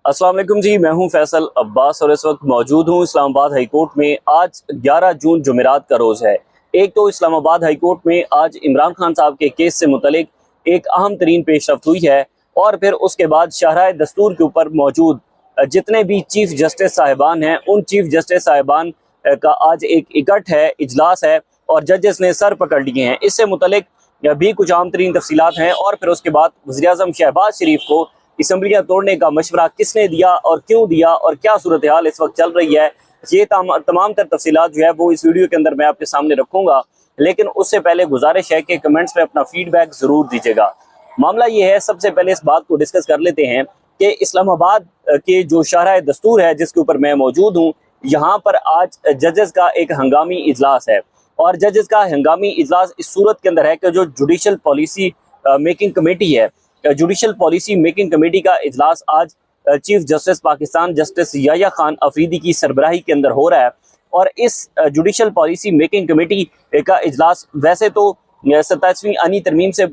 अस्सलाम वालेकुम जी, मैं हूं फैसल अब्बास और इस वक्त मौजूद हूं इस्लामाबाद हाई कोर्ट में। आज 11 जून जुमेरात का रोज़ है। एक तो इस्लामाबाद हाई कोर्ट में आज इमरान खान साहब के केस से मुतलिक एक अहम तरीन पेशरफ्त हुई है और फिर उसके बाद शाहराए दस्तूर के ऊपर मौजूद जितने भी चीफ जस्टिस साहिबान हैं उन चीफ जस्टिस साहिबान का आज एक इकट्ठ है, इजलास है और जजेस ने सर पकड़ लिए हैं। इससे मुतलिक भी कुछ अहम तरीन तफसीलात हैं और फिर उसके बाद वज़ीर-ए-आज़म शहबाज शरीफ को असम्बलियाँ तोड़ने का मशवरा किसने दिया और क्यों दिया और क्या सूरत हाल इस वक्त चल रही है, ये तमाम तर तफसीलात जो है वो इस वीडियो के अंदर मैं आपके सामने रखूँगा। लेकिन उससे पहले गुजारिश है कि कमेंट्स में अपना फीडबैक ज़रूर दीजिएगा। मामला ये है, सबसे पहले इस बात को डिस्कस कर लेते हैं कि इस्लामाबाद के जो शाहराए दस्तूर है जिसके ऊपर मैं मौजूद हूँ, यहाँ पर आज जजेस का एक हंगामी इजलास है और जजेस का हंगामी इजलास इस सूरत के अंदर है कि जो जुडिशल पॉलिसी मेकिंग कमेटी है, जुडिशल पॉलिसी मेकिंग कमेटी का इजलास आज chief justice Pakistan justice Yahya Khan Afridi की सरबराही के अंदर हो रहा है। और इस जुडिशल पॉलिसी मेकिंग कमेटी का इजलास वैसे तो 27वीं आनी तरमीम से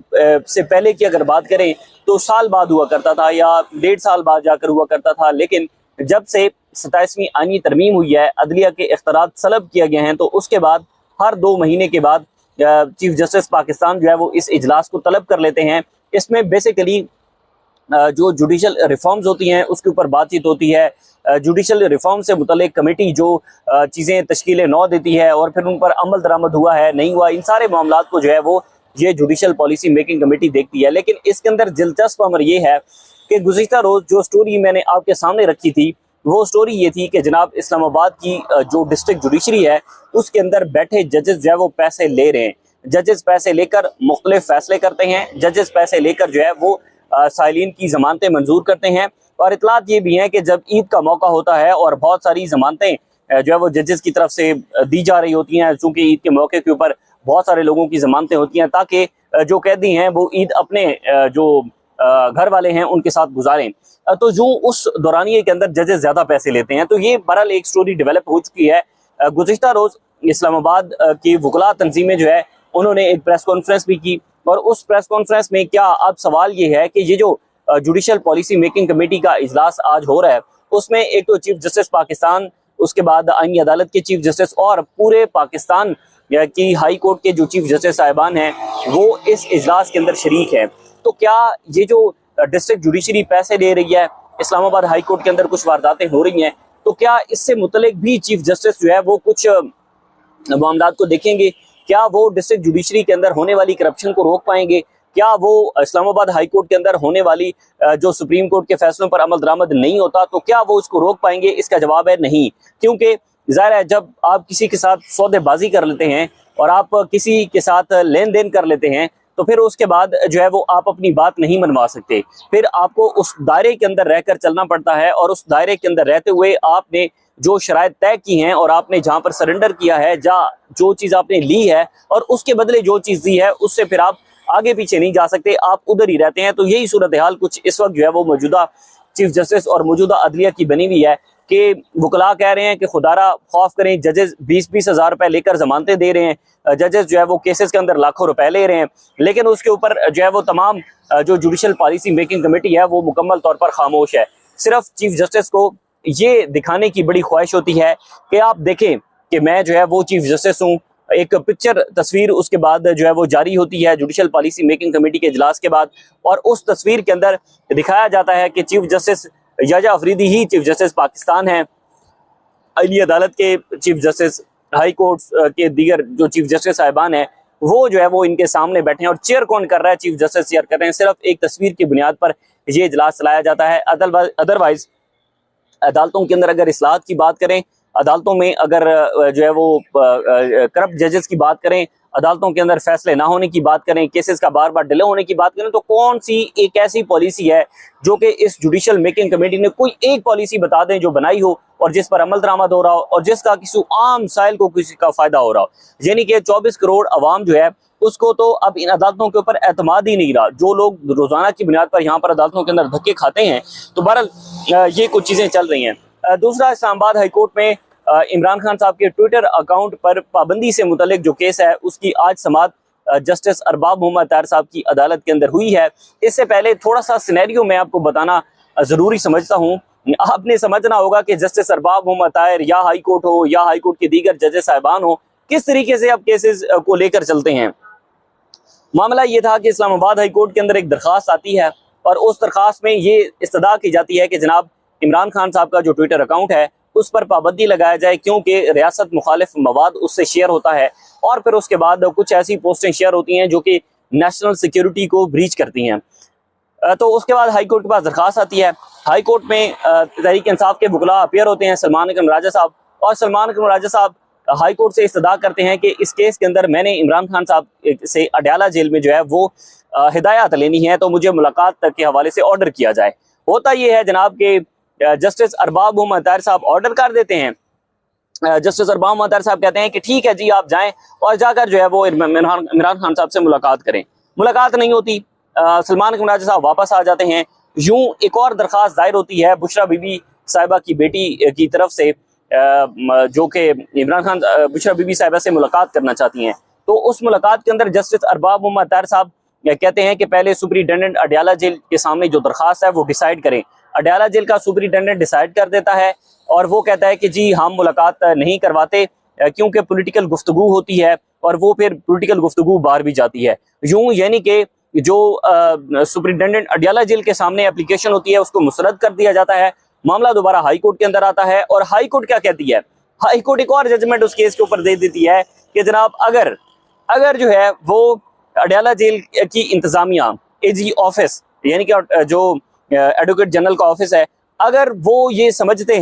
पहले की अगर बात करें तो साल बाद हुआ करता था या 1.5 साल बाद जाकर हुआ करता था, लेकिन जब से 27वीं आनी तरमीम हुई है, अदलिया के इख्तियारात सलब किए गए हैं, तो उसके बाद हर 2 महीने के बाद चीफ जस्टिस पाकिस्तान जो है वो इस इजलास को तलब कर लेते हैं। इसमें बेसिकली जो जुडिशल रिफॉर्म्स होती हैं उसके ऊपर बातचीत होती है। जुडिशल रिफॉर्म से मुतल्लिक कमेटी जो चीज़ें तश्कील नौ देती है और फिर उन पर अमल दरामद हुआ है नहीं हुआ, इन सारे मामलात को जो है वो ये जुडिशल पॉलिसी मेकिंग कमेटी देखती है। लेकिन इसके अंदर दिलचस्प अमर ये है कि गुज़िश्ता रोज़ जो स्टोरी मैंने आपके सामने रखी थी वो स्टोरी ये थी कि जनाब इस्लामाबाद की जो डिस्ट्रिक्ट जुडिशरी है उसके अंदर बैठे जजेस जो है वो पैसे ले रहे हैं। जजेस पैसे लेकर मुख्तलिफ फैसले करते हैं, जजेस पैसे लेकर जो है वो साइलिन की जमानतें मंजूर करते हैं। और इतलात ये भी हैं कि जब ईद का मौका होता है और बहुत सारी जमानतें जो है वो जजेस की तरफ से दी जा रही होती हैं, चूँकि ईद के मौके के ऊपर बहुत सारे लोगों की जमानतें होती हैं ताकि जो कैदी हैं वो ईद अपने जो घर वाले हैं उनके साथ गुजारें, तो जो उस दौरानिए के अंदर जजेस ज़्यादा पैसे लेते हैं। तो ये बहरहाल एक स्टोरी डेवलप हो चुकी है। गुज़िश्ता रोज़ इस्लामाबाद की वकला तंजीमें जो है उन्होंने एक प्रेस कॉन्फ्रेंस भी की और उस प्रेस कॉन्फ्रेंस में क्या अब सवाल ये है कि ये जो जुडिशल पॉलिसी मेकिंग कमेटी का इजलास आज हो रहा है उसमें एक तो चीफ जस्टिस पाकिस्तान, उसके बाद आईनी अदालत के चीफ जस्टिस और पूरे पाकिस्तान की हाई कोर्ट के जो चीफ जस्टिस साहिबान हैं वो इस इजलास के अंदर शरीक हैं। तो क्या ये जो डिस्ट्रिक्ट जुडिशरी पैसे ले रही है, इस्लामाबाद हाई कोर्ट के अंदर कुछ वारदातें हो रही हैं, तो क्या इससे मुतलिक भी चीफ जस्टिस जो है वो कुछ मामलात को देखेंगे? क्या वो डिस्ट्रिक्ट जुडिशरी के अंदर होने वाली करप्शन को रोक पाएंगे? क्या वो इस्लामाबाद हाई कोर्ट के अंदर होने वाली जो सुप्रीम कोर्ट के फैसलों पर अमल दरामद नहीं होता तो क्या वो इसको रोक पाएंगे? इसका जवाब है नहीं, क्योंकि जाहिर है जब आप किसी के साथ सौदेबाजी कर लेते हैं और आप किसी के साथ लेन देन कर लेते हैं तो फिर उसके बाद जो है वो आप अपनी बात नहीं मनवा सकते, फिर आपको उस दायरे के अंदर रहकर चलना पड़ता है और उस दायरे के अंदर रहते हुए आपने जो शराइत तय की हैं और आपने जहाँ पर सरेंडर किया है, जो चीज़ आपने ली है और उसके बदले जो चीज़ दी है उससे फिर आप आगे पीछे नहीं जा सकते, आप उधर ही रहते हैं। तो यही सूरत हाल कुछ इस वक्त जो है वो मौजूदा चीफ जस्टिस और मौजूदा अदलिया की बनी हुई है कि वकला कह रहे हैं कि खुदारा खौफ करें, जजेस 20-20 हज़ार रुपए लेकर जमानतें दे रहे हैं, जजेस जो है वो केसेस के अंदर लाखों रुपए ले रहे हैं, लेकिन उसके ऊपर जो है वो तमाम जो जुडिशल पॉलिसी मेकिंग कमेटी है वो मुकम्मल तौर पर खामोश है। सिर्फ चीफ जस्टिस को ये दिखाने की बड़ी ख्वाहिश होती है कि आप देखें कि मैं जो है वो चीफ जस्टिस हूँ। एक पिक्चर तस्वीर उसके बाद जो है वो जारी होती है जुडिशल पॉलिसी मेकिंग कमेटी के इजलास के बाद और उस तस्वीर के अंदर दिखाया जाता है कि चीफ जस्टिस याह्या अफरीदी ही चीफ जस्टिस पाकिस्तान है, आईनी अदालत के चीफ जस्टिस, हाई कोर्ट के दीगर जो चीफ जस्टिस साहिबान हैं वो जो है वो इनके सामने बैठे हैं और चेयर कौन कर रहा है? चीफ जस्टिस चेयर कर रहे हैं। सिर्फ एक तस्वीर की बुनियाद पर यह इजलास चलाया जाता है। अदरवाइज अदालतों के अंदर अगर इस्लाहत की बात करें, अदालतों में अगर जो है वो करप्ट जजेस की बात करें, अदालतों के अंदर फैसले ना होने की बात करें, केसेस का बार बार डिले होने की बात करें, तो कौन सी एक ऐसी पॉलिसी है जो कि इस जुडिशल मेकिंग कमेटी ने कोई एक पॉलिसी बता दें जो बनाई हो और जिस पर अमल दरामद हो रहा हो और जिसका किसी आम साइल को किसी का फायदा हो रहा हो? यानी कि 24 करोड़ अवाम जो है उसको तो अब इन अदालतों के ऊपर एतमाद ही नहीं रहा। जो लोग रोजाना की बुनियाद पर यहाँ पर अदालतों के अंदर धक्के खाते हैं, तो बहरहाल ये कुछ चीजें चल रही हैं। दूसरा, इस्लामाबाद हाई कोर्ट में इमरान खान साहब के ट्विटर अकाउंट पर पाबंदी से मुतल्लिक जो केस है उसकी आज समाअत जस्टिस अरबाब मोहम्मद तार साहब की अदालत के अंदर हुई है। इससे पहले थोड़ा सा सिनेरियो मैं आपको बताना ज़रूरी समझता हूँ। आपने समझना होगा कि जस्टिस अरबाब मोहम्मद ताहिर या हाई कोर्ट हो या हाई कोर्ट के दीगर जजेस साहिबान हो, किस तरीके से अब केसेस को लेकर चलते हैं। मामला ये था कि इस्लामाबाद हाई कोर्ट के अंदर एक दरख्वास्त आती है और उस दरख्वास्त में ये इस्तदा की जाती है कि जनाब इमरान खान साहब का जो ट्विटर अकाउंट है उस पर पाबंदी लगाया जाए, क्योंकि रियासत मुखालिफ मवाद उससे शेयर होता है और फिर उसके बाद कुछ ऐसी पोस्टें शेयर होती हैं जो कि नेशनल सिक्योरिटी को ब्रीच करती हैं। तो उसके बाद हाई कोर्ट के पास दरख्वास्त आती है। हाई कोर्ट में तहरीक इंसाफ के वकला अपीयर होते हैं, सलमान अकरम राजा साहब, और सलमान अकरम राजा साहब हाई कोर्ट से इस्तदा करते हैं कि इस केस के अंदर मैंने इमरान खान साहब से अडयाला जेल में जो है वो हिदायत लेनी है, तो मुझे मुलाकात तक के हवाले से ऑर्डर किया जाए। होता ये है जनाब के जस्टिस अरबाब मोहम्मद ताहिर साहब ऑर्डर कर देते हैं। जस्टिस अरबाब मोहम्मद ताहिर साहब कहते हैं कि ठीक है जी, आप जाएं और जाकर जो है वो इमरान खान साहब से मुलाकात करें। मुलाकात नहीं होती, सलमान अकरम राजा साहब वापस आ जाते हैं। यूं एक और दरख्वास्त दायर होती है बुशरा बीबी साहिबा की बेटी की तरफ से, जो कि इमरान खान बुशरा बीबी साहिबा से मुलाकात करना चाहती हैं। तो उस मुलाकात के अंदर जस्टिस अरबाब मोहम्मद ताहिर साहब कहते हैं कि पहले सुपरिटेंडेंट अडयाला जेल के सामने जो दरख्वास्त है वो डिसाइड करें। अडयाला जेल का सुपरिटेंडेंट डिसाइड कर देता है और वो कहता है कि जी हम मुलाकात नहीं करवाते, क्योंकि पॉलिटिकल गुफ्तगू होती है और वो फिर पॉलिटिकल गुफ्तगू बाहर भी जाती है। यूं यानी कि जो सुपरिटेंडेंट अडयाला जेल के सामने एप्लीकेशन होती है उसको मुस्तरद कर दिया जाता है। मामला दोबारा हाई कोर्ट के अंदर आता है और हाई कोर्ट क्या कहती है, हाई कोर्ट एक और जजमेंट उस केस के ऊपर दे देती है कि जनाब अगर जो है वो अडयाला जेल की इंतजामिया एजी ऑफिस यानी कि जो एडवोकेट जनरल का ऑफिस है, अगर वो ये समझते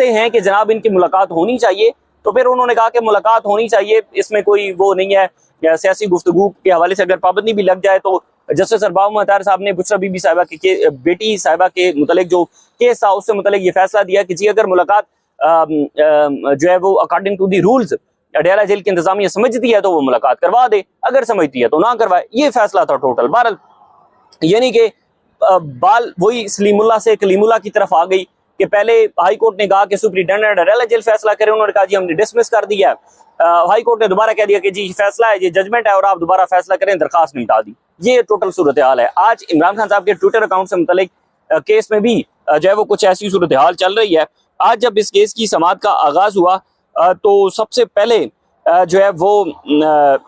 हैं कि जनाब इनकी मुलाकात होनी चाहिए, तो फिर उन्होंने कहा कि मुलाकात होनी चाहिए, इसमें कोई वो नहीं है। सियासी गुफ्तगू के हवाले से अगर पाबंदी भी लग जाए तो जस्टिस अरबाब मोहम्मद ताहिर साहब ने बुशरा बीबी साहिबा के बेटी साहिबा के मुतलिक जो केस था उससे मुतलिक ये फैसला दिया कि जी अगर मुलाकात जो है वो according to the rules Adiala jail की इंतजामिया समझती है तो वो मुलाकात करवा दे, अगर समझती है तो ना करवाए। ये फैसला था टोटल। बहरहाल यानी कि बाल वही सलीमुल्लाह से कलीमुल्लाह की तरफ आ गई कि पहले हाई कोर्ट ने कहा कि सुपरिटेंडेंट अडयाला जेल फैसला करे, उन्होंने कहा जी हमने डिसमिस कर दिया। हाई कोर्ट ने दोबारा कह दिया कि जी फैसला है, ये जजमेंट है और आप दोबारा फैसला करें, दरखास्त निपटा दी। ये टोटल सूरत हाल है। आज इमरान खान साहब के ट्विटर अकाउंट से मुतलिक केस में भी जो है वो कुछ ऐसी सूरत हाल चल रही है। आज जब इस केस की समाअत का आगाज हुआ तो सबसे पहले जो है वो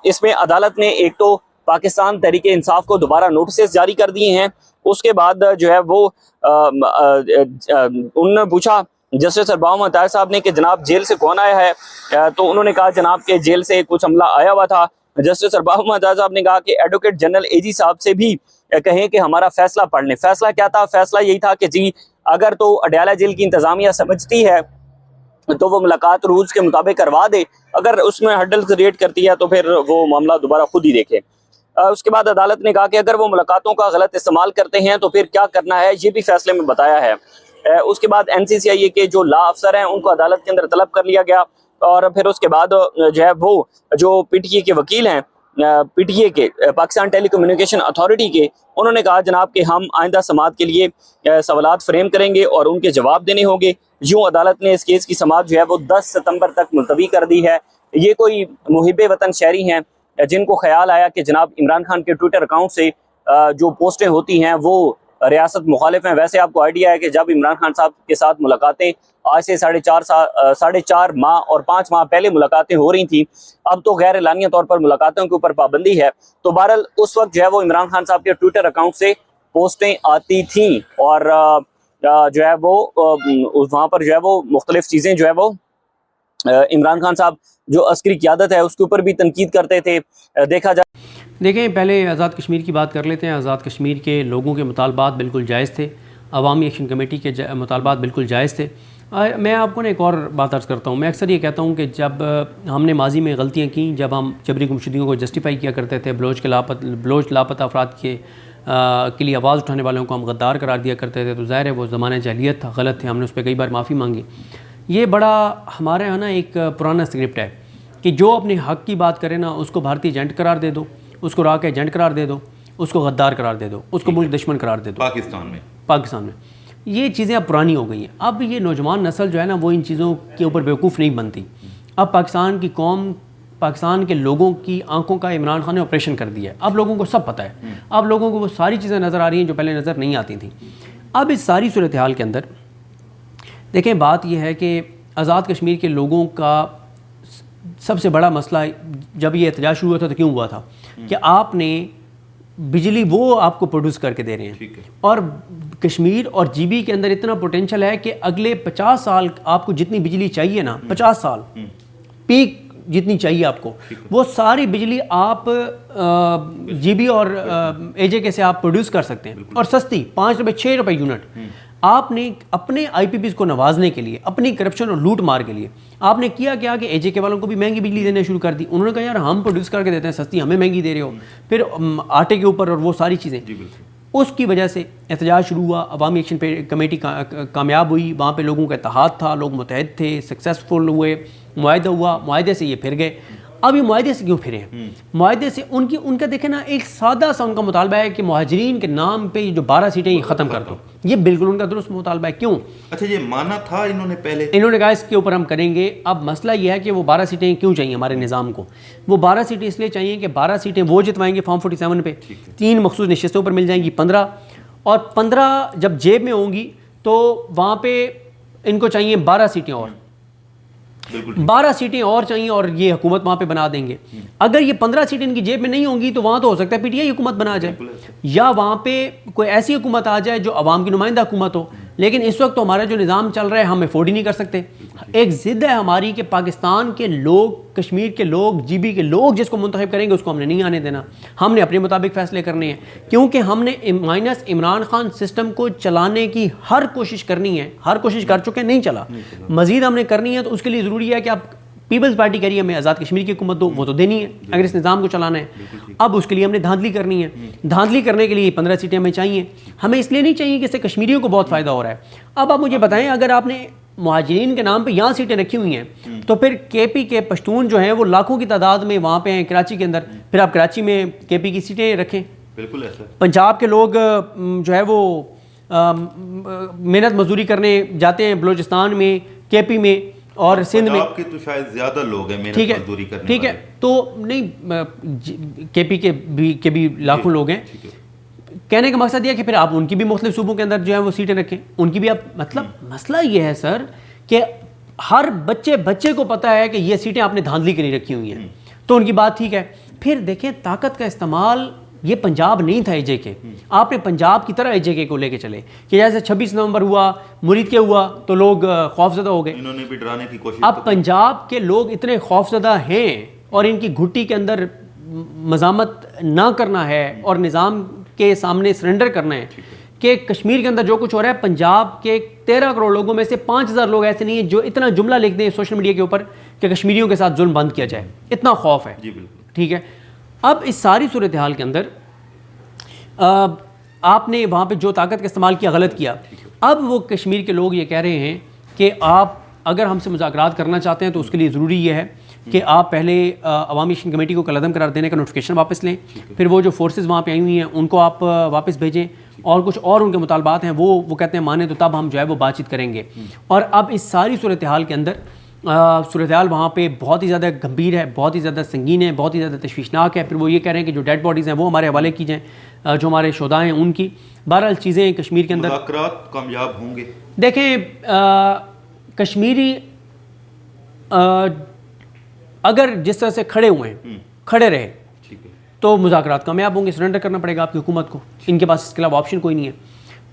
इसमें अदालत ने एक तो पाकिस्तान तहरीक इंसाफ को दोबारा नोटिस जारी कर दिए हैं। उसके बाद जो है वो उन्होंने पूछा जस्टिस अरबाब मोहम्मद ताहिर साहब ने कि जनाब जेल से कौन आया है, तो उन्होंने कहा जनाब के जेल से कुछ अमला आया हुआ था। जस्टिस अरबाब मोहम्मद ताहिर साहब ने कहा कि एडवोकेट जनरल एजी साहब से भी कहें कि हमारा फैसला पढ़ लें। फैसला क्या था? फैसला यही था कि जी अगर तो अडयाला जेल की इंतजामिया समझती है तो वो मुलाकात रूल्स के मुताबिक करवा दे, अगर उसमें हर्डल क्रिएट करती है तो फिर वो मामला दोबारा खुद ही देखे। उसके बाद अदालत ने कहा कि अगर वो मुलाकातों का गलत इस्तेमाल करते हैं तो फिर क्या करना है, ये भी फैसले में बताया है। उसके बाद NCCIA के जो लॉ अफसर हैं उनको अदालत के अंदर तलब कर लिया गया और फिर उसके बाद जो है वो जो PTA के वकील हैं, PTA के पाकिस्तान टेलीकम्युनिकेशन अथॉरिटी के, उन्होंने कहा जनाब कि हम आइंदा समाअत के लिए सवालात फ्रेम करेंगे और उनके जवाब देने होंगे। यूँ अदालत ने इस केस की समाअत जो है वो 10 सितंबर तक मुलतवी कर दी है। ये कोई मुहिब वतन शहरी हैं जिनको ख्याल आया कि जनाब इमरान खान के ट्विटर अकाउंट से जो पोस्टें होती हैं वो रियासत मुखालिफ हैं। वैसे आपको आइडिया है कि जब इमरान खान साहब के साथ मुलाकातें आज से 4.5 माह और 5 माह पहले मुलाकातें हो रही थी, अब तो गैर एलानिया तौर पर मुलाकातों के ऊपर पाबंदी है। तो बहरहाल उस वक्त जो है वो इमरान खान साहब के ट्विटर अकाउंट से पोस्टें आती थी और जो है वो वहाँ पर जो है वो मुख्तलिफ चीज़ें जो है वो इमरान खान साहब जो अस्करी क़यादत है उसके ऊपर भी तनकीद करते थे। देखा जाए, देखें पहले आज़ाद कश्मीर की बात कर लेते हैं। आज़ाद कश्मीर के लोगों के मुतालबात बिल्कुल जायज़ थे, अवामी एक्शन कमेटी के मुतालबात बिल्कुल जायज़ थे। मैं आपको ना एक और बात अर्ज़ करता हूँ। मैं अक्सर ये कहता हूँ कि जब हमने माजी में गलतियाँ की, जब हम जबरी गुमशुदगियों को जस्टिफाई किया करते थे, बलोच लापता अफराद के लिए आवाज़ उठाने वालों को हम गद्दार करार दिया करते थे, तो ज़ाहिर है वो ज़माने जाहिलियत था, गलत थे, हमने उस पर कई बार माफ़ी मांगी। ये बड़ा हमारे यहाँ ना एक पुराना स्क्रिप्ट है कि जो अपने हक़ की बात करे ना उसको भारतीय एजेंट करार दे दो, उसको राक एजेंट करार दे दो, उसको गद्दार करार दे दो, उसको मुल्क दुश्मन करार दे दो। पाकिस्तान में ये चीज़ें अब पुरानी हो गई हैं। अब ये नौजवान नस्ल जो है ना वो इन चीज़ों के ऊपर बेवकूफ़ नहीं बनती। अब पाकिस्तान की कौम, पाकिस्तान के लोगों की आंखों का इमरान खान ने ऑपरेशन कर दिया है। अब लोगों को सब पता है, अब लोगों को वो सारी चीज़ें नज़र आ रही हैं जो पहले नज़र नहीं आती थी। अब इस सारी सूरत हाल के अंदर देखें, बात यह है कि आज़ाद कश्मीर के लोगों का सबसे बड़ा मसला जब ये एहतजाज शुरू हुआ था तो क्यों हुआ था कि आपने बिजली वो आपको प्रोड्यूस करके दे रहे हैं, और कश्मीर और जीबी के अंदर इतना पोटेंशियल है कि अगले 50 साल आपको जितनी बिजली चाहिए ना, 50 साल पीक जितनी चाहिए आपको, वो सारी बिजली आप जीबी और एजेके से आप प्रोड्यूस कर सकते हैं, और सस्ती 5 रुपये 6 रुपये यूनिट। आपने अपने आईपीपीज़ को नवाजने के लिए, अपनी करप्शन और लूट मार के लिए आपने किया क्या कि एजेके वालों को भी महंगी बिजली देना शुरू कर दी। उन्होंने कहा यार हम प्रोड्यूस करके देते हैं सस्ती, हमें महंगी दे रहे हो, फिर आटे के ऊपर और वो सारी चीज़ें। उसकी वजह से एहतजाज शुरू हुआ, अवामी एक्शन कमेटी कामयाब हुई, वहाँ पे लोगों का इत्तेहाद था, लोग मुतहद थे, सक्सेसफुल हुए, मुआहदा हुआ, मुआहदे से ये फिर गए। अब ये मुआहदे से क्यों फिरे हैं? मुआहदे से उनका देखें ना, एक सादा सा उनका मुतालबा है कि मुहाजिरीन के नाम पे जो 12 सीटें ये ख़त्म कर दो। ये बिल्कुल उनका दुरुस्त मुतालबा है। क्यों? अच्छा, ये माना था इन्होंने पहले, इन्होंने कहा इसके ऊपर हम करेंगे। अब मसला ये है कि वो 12 सीटें क्यों चाहिए हमारे निज़ाम को? वो 12 सीटें इसलिए चाहिए कि 12 सीटें वो जितवाएंगे फॉर्म 47 पे, 3 मखसूस नशिस्तों पर मिल जाएंगी 15, और 15 जब जेब में होंगी तो वहाँ पे इनको चाहिए 12 सीटें और, 12 सीटें और चाहिए, और ये हुकूमत वहाँ पे बना देंगे। अगर ये 15 सीटें इनकी जेब में नहीं होंगी तो वहाँ तो हो सकता है पीटीआई हुकूमत बना जाए, या वहाँ पे कोई ऐसी हुकूमत आ जाए जो अवाम की नुमाइंदा हुकूमत हो। लेकिन इस वक्त तो हमारा जो निज़ाम चल रहा है हम अफोर्ड ही नहीं कर सकते। एक ज़िद है हमारी कि पाकिस्तान के लोग, कश्मीर के लोग, जीबी के लोग जिसको मुंतखब करेंगे उसको हमने नहीं आने देना, हमने अपने मुताबिक फ़ैसले करने हैं, क्योंकि हमने माइनस इमरान खान सिस्टम को चलाने की हर कोशिश करनी है। हर कोशिश कर चुके हैं, नहीं चला, मज़ीद हमने करनी है। तो उसके लिए ज़रूरी है कि आप पीपल्स पार्टी करिए हमें आज़ाद कश्मीर की हुकूमत दो, वो तो देनी है अगर इस निज़ाम को चलाना है। अब उसके लिए हमने धांधली करनी है। धांधली करने के लिए 15 सीटें हमें चाहिए। हमें इसलिए नहीं चाहिए कि इससे कश्मीरियों को बहुत फ़ायदा हो रहा है। अब आप मुझे बताएं, अगर आपने मुहाजिरीन के नाम पे यहाँ सीटें रखी हुई हैं तो फिर केपी के पश्तून जो हैं वो लाखों की तादाद में वहाँ पे हैं कराची के अंदर, फिर आप कराची में केपी की सीटें रखें। बिल्कुल ऐसा। पंजाब के लोग जो है वो मेहनत मजदूरी करने जाते हैं बलूचिस्तान में, केपी में और सिंध में। पंजाब के तो शायद ज़्यादा लोग हैं मेहनत मजदूरी करने वाले। ठीक है, तो नहीं, केपी के भी लाखों लोग हैं। कहने का मकसद यह कि फिर आप उनकी भी मुख्तलिफ सूबों के अंदर जो है वो सीटें रखें, उनकी भी आप, मतलब मसला ये है सर कि हर बच्चे को पता है कि ये सीटें आपने धांधली के लिए रखी हुई हैं, तो उनकी बात ठीक है। फिर देखें ताकत का इस्तेमाल, ये पंजाब नहीं था एजेके, आपने पंजाब की तरह एजेके को लेके चले कि जैसे 26 नवंबर हुआ, मुरीद के हुआ तो लोग खौफजदा हो गए, इन्होंने भी डराने की कोशिश। अब पंजाब के लोग इतने खौफजदा हैं और इनकी घुट्टी के अंदर मज़ामत ना करना है और निज़ाम के सामने सरेंडर करना है कि कश्मीर के अंदर जो कुछ हो रहा है, पंजाब के 13 करोड़ लोगों में से 5000 लोग ऐसे नहीं है जो इतना जुमला लिख दें सोशल मीडिया के ऊपर कि कश्मीरियों के साथ जुल्म बंद किया जाए। इतना खौफ है। ठीक है, अब इस सारी सूरत हाल के अंदर आपने वहाँ पे जो ताकत का इस्तेमाल किया गलत किया। अब वो कश्मीर के लोग ये कह रहे हैं कि आप अगर हमसे मुज़ाकरात करना चाहते हैं तो उसके लिए ज़रूरी ये है कि आप पहले अवामी एक्शन कमेटी को कलअदम करार देने का नोटिफिकेशन वापस लें, फिर वो जो फोर्सेस वहाँ पे आई हुई हैं उनको आप वापस भेजें, और कुछ और उनके मुतालबात हैं वो कहते हैं माने तो तब हम जो है वो बातचीत करेंगे। और अब इस सारी सूरत हाल के अंदर सूरत हाल वहाँ पे बहुत ही ज़्यादा गंभीर है, बहुत ही ज़्यादा संगीन है, बहुत ही ज़्यादा तशवीशनाक है। फिर वो ये कह रहे हैं कि जो डेड बॉडीज़ हैं वो हमारे हवाले की जाएँ, जो हमारे शुहदा हैं उनकी। बहरहाल चीज़ें कश्मीर के अंदर मुज़ाकरात कामयाब होंगे। देखें कश्मीरी अगर जिस तरह से खड़े हुए हैं, खड़े रहे तो मुज़ाकरात कामयाब होंगे। सरेंडर करना पड़ेगा आपकी हुकूमत को, इनके पास इसके अलावा ऑप्शन कोई नहीं है।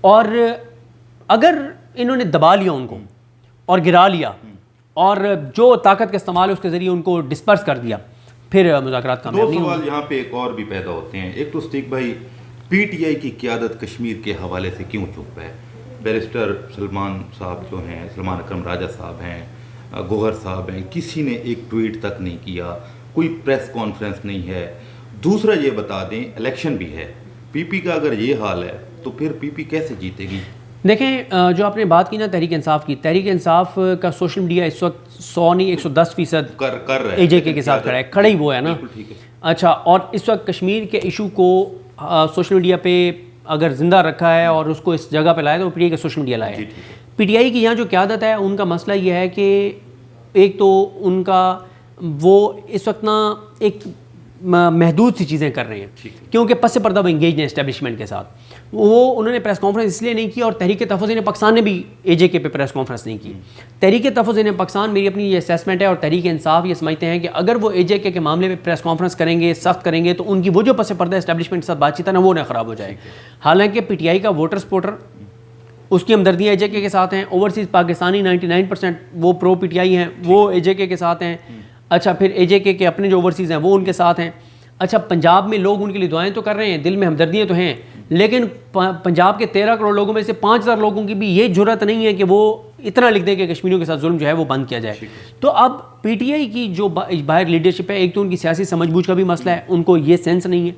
और अगर इन्होंने दबा लिया उनको और गिरा लिया और जो ताकत का इस्तेमाल है उसके ज़रिए उनको डिस्पर्स कर दिया, फिर मुज़ाकरात कामयाब नहीं होंगे। दो सवाल यहाँ पे एक और भी पैदा होते हैं। एक तो सिद्दीक भाई, पीटीआई की क़यादत कश्मीर के हवाले से क्यों चुप है? बैरिस्टर सलमान साहब जो हैं, सलमान अकरम राजा साहब हैं, गौहर साहब हैं, किसी ने एक ट्वीट तक नहीं किया, कोई प्रेस कॉन्फ्रेंस नहीं है। दूसरा ये बता दें, इलेक्शन भी है, पीपी का अगर ये हाल है तो फिर पीपी कैसे जीतेगी? देखें, जो आपने बात की ना तहरीक इंसाफ की, तहरीक इंसाफ का सोशल मीडिया इस वक्त 100 नहीं 110% कर रहा है, एजेके के साथ खड़ा है, खड़ा ही वो है ना। अच्छा, और इस वक्त कश्मीर के इशू को सोशल मीडिया पे अगर ज़िंदा रखा है और उसको इस जगह पे लाया तो पीटीआई का सोशल मीडिया लाया है। पीटीआई की यहाँ जो क़यादत है उनका मसला ये है कि एक तो उनका वो इस वक्त ना एक महदूद सी चीज़ें कर रहे हैं, क्योंकि पस पर्दा वो इंगेज हैं इस्टेब्लिशमेंट के साथ। वो उन्होंने प्रेस कॉन्फ्रेंस इसलिए नहीं की, और तहरीक तहफ़्फ़ुज़ पाकिस्तान ने भी AJK पे प्रेस कॉन्फ्रेंस नहीं की। तहरीक तहफ़्फ़ुज़ पाकिस्तान, मेरी अपनी ये असेसमेंट है, और तहरीक इंसाफ ये समझते हैं कि अगर वो AJK के मामले में प्रेस कॉन्फ्रेंस करेंगे, सख्त करेंगे, तो उनकी वो जो पस पर्दा इस्टेब्लिशमेंट के साथ बातचीत है ना, वो ना ख़राब हो जाए। हालांकि PTI का वोटर सपोर्टर, उसकी हमदर्दियाँ AJK के साथ हैं। ओवरसीज़ पाकिस्तानी 99% वो प्रो PTI हैं, वो AJK के साथ हैं। अच्छा, फिर AJK के अपने जो ओवरसीज़ हैं वो उनके साथ हैं। अच्छा, पंजाब में लोग उनके लिए दुआएं तो कर रहे हैं, दिल में हमदर्दियाँ तो हैं, लेकिन पंजाब के 13 करोड़ लोगों में से 5000 लोगों की भी ये जुर्रत नहीं है कि वो इतना लिख दें कि कश्मीरियों के साथ जुल्म जो है वो बंद किया जाए। तो अब PTI की जो बाहर लीडरशिप है, एक तो उनकी सियासी समझबूझ का भी मसला है, उनको ये सेंस नहीं है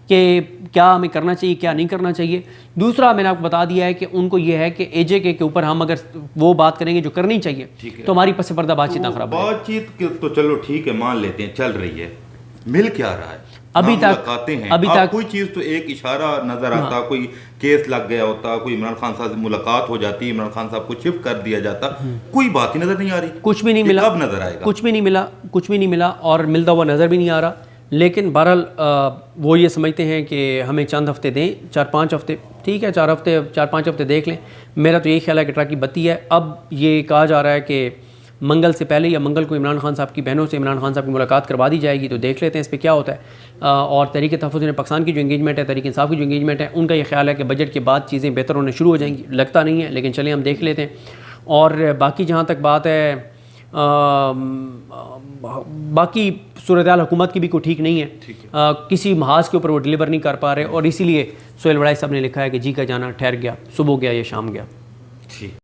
कि क्या हमें करना चाहिए, क्या नहीं करना चाहिए। दूसरा, मैंने आपको बता दिया है कि उनको ये है कि AJK के ऊपर हम अगर वो बात करेंगे जो करनी चाहिए, तो हमारी पस पर्दा बातचीत ना खराब हो। बातचीत तो चलो ठीक है, मान लेते हैं, चल रही है, मिल क्या रहा है अभी तक? अभी तक कोई चीज तो एक इशारा नजर आता, कोई केस लग गया होता, कोई इमरान खान साहब से मुलाकात हो जाती, इमरान खान साहब को शिफ्ट कर दिया जाता, कोई बात ही नजर नहीं आ रही, कुछ भी नहीं मिला। कब नजर आएगा? कुछ भी नहीं मिला और मिलता हुआ नजर भी नहीं आ रहा। लेकिन बहरहाल वो ये समझते हैं कि हमें चंद हफ्ते दें, 4-5 हफ्ते, ठीक है, 4-5 हफ्ते देख लें। मेरा तो यही ख्याल है कि ट्रक की बत्ती है। अब ये कहा जा रहा है कि मंगल से पहले या मंगल को इमरान खान साहब की बहनों से इमरान खान साहब की मुलाकात करवा दी जाएगी, तो देख लेते हैं इस पर क्या होता है। और तहरीक तहफ़्फ़ुज़ पाकिस्तान की जो इंगेजमेंट है, तहरीक इंसाफ की जो इंगेजमेंट है, उनका ये ख्याल है कि बजट के बाद चीज़ें बेहतर होने शुरू हो जाएंगी। लगता नहीं है, लेकिन चलिए हम देख लेते हैं। और बाकी जहाँ तक बात है, बाकी सूरत हाल हुकूमत की भी कोई ठीक नहीं है, किसी महाज के ऊपर वो डिलीवर नहीं कर पा रहे, और इसीलिए सोहेल वड़ाई साहब ने लिखा है कि जी का जाना ठहर गया, सुबह गया या शाम गया।